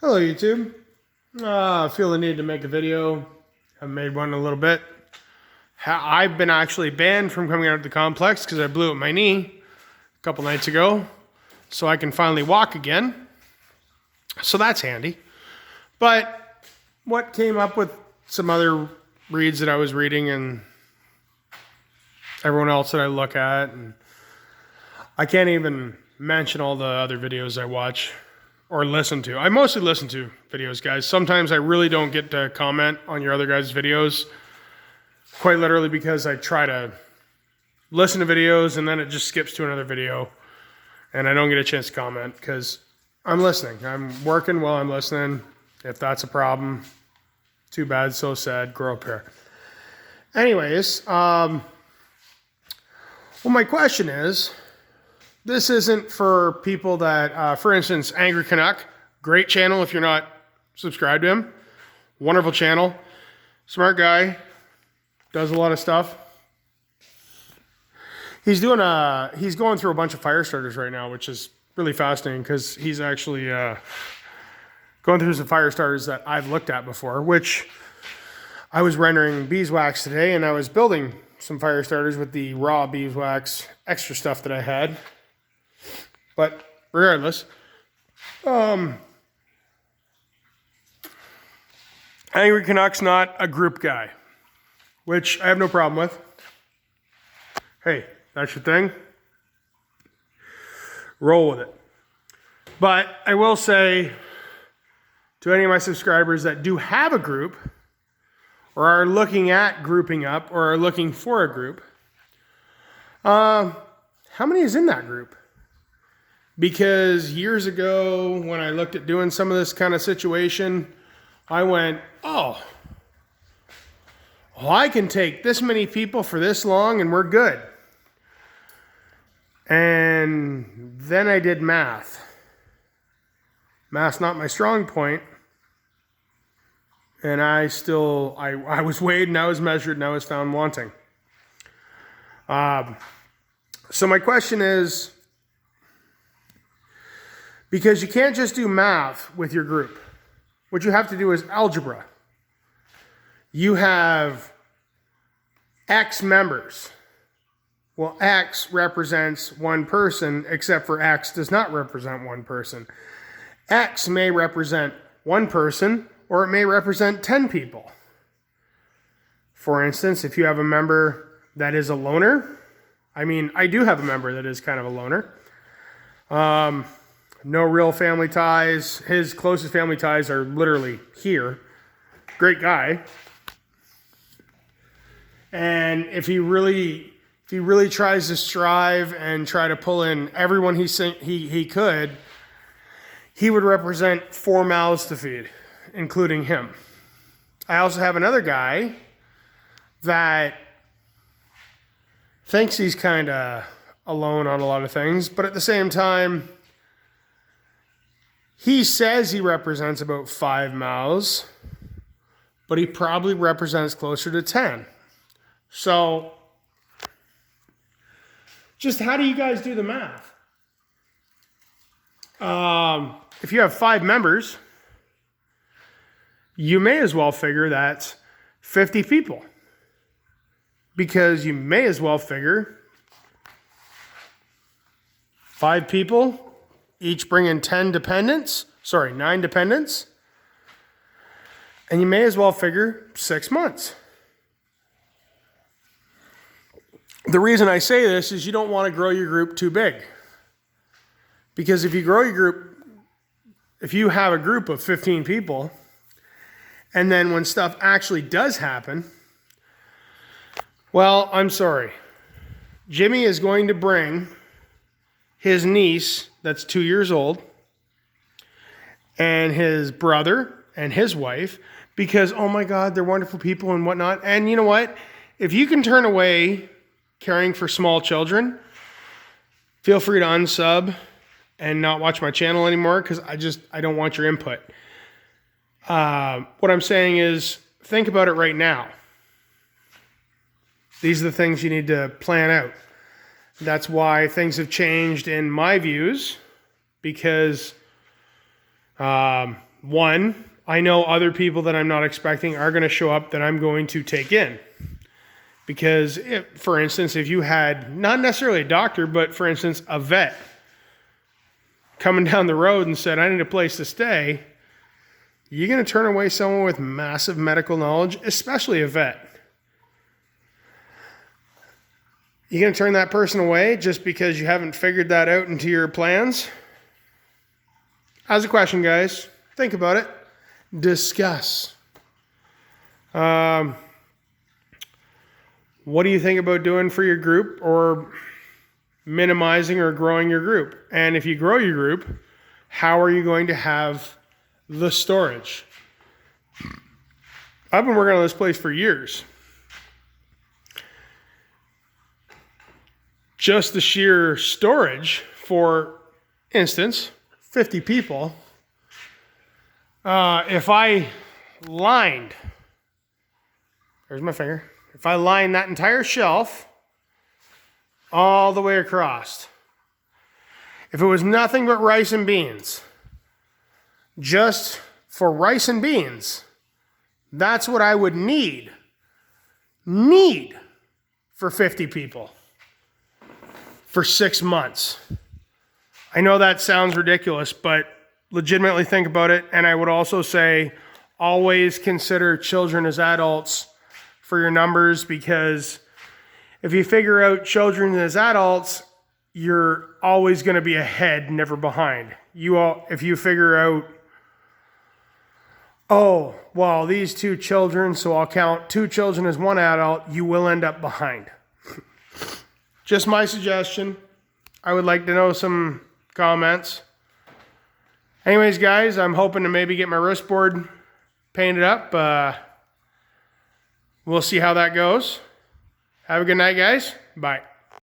Hello YouTube. I feel the need to make a video. I've made one in a little bit. I've been actually banned from coming out of the complex because I blew up my knee a couple nights ago. So I can finally walk again. So that's handy. But what came up with some other reads that I was reading and everyone else that I look at, and I can't even mention all the other videos I watch or listen to. I mostly listen to videos, guys. Sometimes I really don't get to comment on your other guys' videos, quite literally because I try to listen to videos and then it just skips to another video and I don't get a chance to comment because I'm listening. I'm working while I'm listening. If that's a problem, too bad, so sad, grow up here. Anyways, well, my question is, this isn't for people that, for instance, Angry Canuck, great channel if you're not subscribed to him. Wonderful channel. Smart guy. Does a lot of stuff. He's going through a bunch of fire starters right now, which is really fascinating because he's actually going through some fire starters that I've looked at before, which I was rendering beeswax today and I was building some fire starters with the raw beeswax extra stuff that I had. But regardless, Angry Canuck's not a group guy, which I have no problem with. Hey, that's your thing. Roll with it. But I will say to any of my subscribers that do have a group or are looking at grouping up or are looking for a group, how many is in that group? Because years ago, when I looked at doing some of this kind of situation, I went, oh, well, I can take this many people for this long and we're good. And then I did math. Math's not my strong point. And I was weighed and I was measured and I was found wanting. So my question is, because you can't just do math with your group. What you have to do is algebra. You have X members. Well, X represents one person, except for X does not represent one person. X may represent one person, or it may represent 10 people. For instance, if you have a member that is a loner, I do have a member that is kind of a loner. No real family ties. His closest family ties are literally here. Great guy. And if he really tries to strive and try to pull in everyone he could, he would represent 4 mouths to feed, including him. I also have another guy that thinks he's kind of alone on a lot of things, but at the same time, he says he represents about 5 mouths, but he probably represents closer to 10. So, just how do you guys do the math? If you have 5 members, you may as well figure that's 50 people. Because you may as well figure 5 people each bring in 9 dependents. And you may as well figure 6 months. The reason I say this is you don't want to grow your group too big. Because if you have a group of 15 people, and then when stuff actually does happen, well, I'm sorry. Jimmy is going to bring his niece that's 2 years old and his brother and his wife because, oh my God, they're wonderful people and whatnot. And you know what? If you can turn away caring for small children, feel free to unsub and not watch my channel anymore because I don't want your input. What I'm saying is think about it right now. These are the things you need to plan out. That's why things have changed in my views because One, I know other people that I'm not expecting are going to show up that I'm going to take in. Because, for instance, if you had not necessarily a doctor, but for instance, a vet coming down the road and said, I need a place to stay, you're going to turn away someone with massive medical knowledge, especially a vet. You're going to turn that person away just because you haven't figured that out into your plans? As a question, guys, think about it. Discuss. What do you think about doing for your group, or minimizing or growing your group? And if you grow your group, how are you going to have the storage? I've been working on this place for years. Just the sheer storage, for instance, 50 people. If I lined, there's my finger. If I lined that entire shelf all the way across, if it was nothing but rice and beans, just for rice and beans, that's what I would need for 50 people for 6 months. I know that sounds ridiculous, but legitimately think about it. And I would also say, always consider children as adults for your numbers, because if you figure out children as adults, you're always going to be ahead, never behind. If you figure out, oh, well, these 2 children, so I'll count 2 children as 1 adult, you will end up behind. Just my suggestion. I would like to know some comments. Anyways, guys, I'm hoping to maybe get my wrist board painted up. We'll see how that goes. Have a good night, guys. Bye.